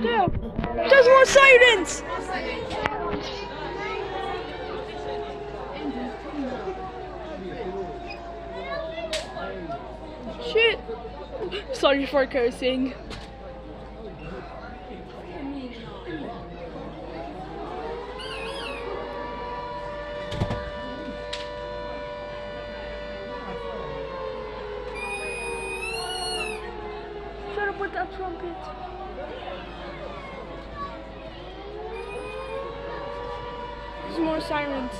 Damn. There's more sirens! Shit. Sorry for cursing. Shut up with that trumpet. There's more sirens.